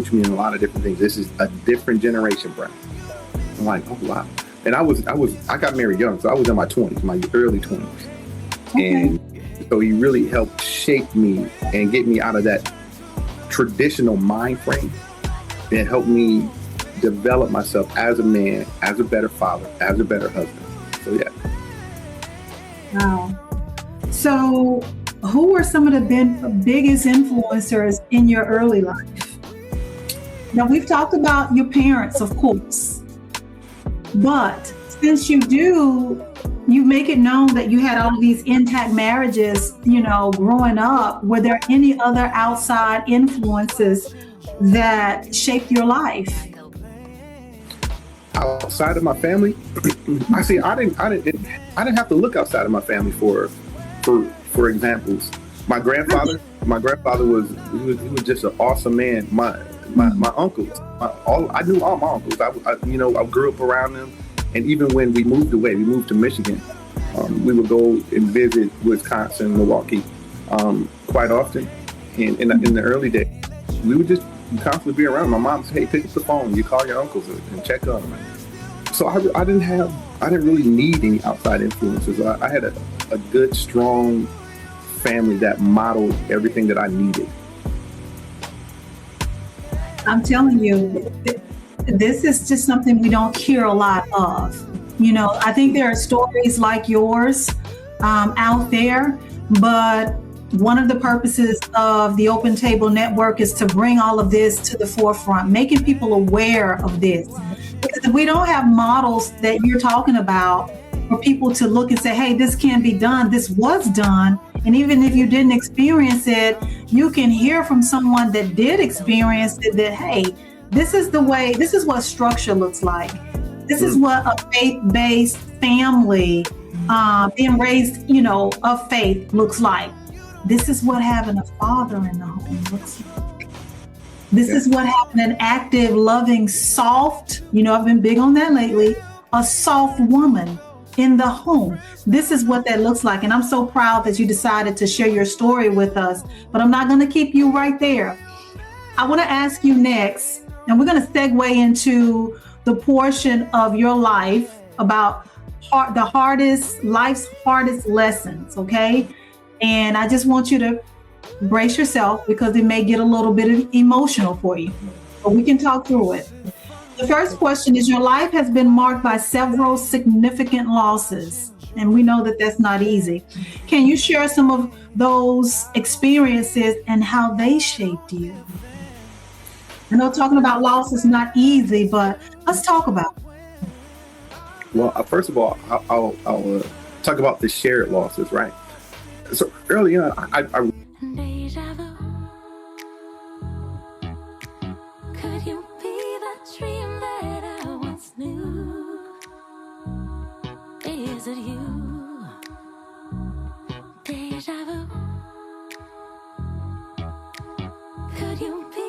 coached me in a lot of different things. This is a different generation, Brian. I'm like, oh wow. And I got married young, so I was in my 20s, my early 20s. Okay. And so he really helped shape me and get me out of that traditional mind frame and helped me develop myself as a man, as a better father, as a better husband. So yeah. Wow. So, who were some of the biggest influencers in your early life? Now, we've talked about your parents, of course, but since you make it known that you had all of these intact marriages, growing up, were there any other outside influences that shaped your life? Outside of my family, I didn't have to look outside of my family for examples. My grandfather was just an awesome man. My uncles, I knew all my uncles. I grew up around them, and even when we moved to Michigan, we would go and visit Wisconsin, Milwaukee, quite often. And in the early days, we would just constantly be around. My mom said, "Hey, pick up the phone. You call your uncles and check on them." So I didn't really need any outside influences. I had a good, strong family that modeled everything that I needed. I'm telling you, this is just something we don't hear a lot of. I think there are stories like yours out there, but one of the purposes of the Open Table Network is to bring all of this to the forefront, making people aware of this. Because if we don't have models that you're talking about for people to look and say, hey, this can be done, this was done, and even if you didn't experience it, you can hear from someone that did experience it that, hey, this is what structure looks like. This is what a faith-based family, being raised, of faith looks like. This is what having a father in the home looks like. This is what having an active, loving, soft, I've been big on that lately, a soft woman in the home. This is what that looks like. And I'm so proud that you decided to share your story with us, but I'm not going to keep you right there. I want to ask you next, and we're going to segue into the portion of your life about life's hardest lessons, okay? And I just want you to brace yourself because it may get a little bit emotional for you, but we can talk through it. The first question is, your life has been marked by several significant losses, and we know that that's not easy. Can you share some of those experiences and how they shaped you? I know talking about loss is not easy, but let's talk about it. Well, first of all, I'll talk about the shared losses, right? So early on, I Deja vu. Could you be the dream that I once knew? Is it you? Deja vu. Could you be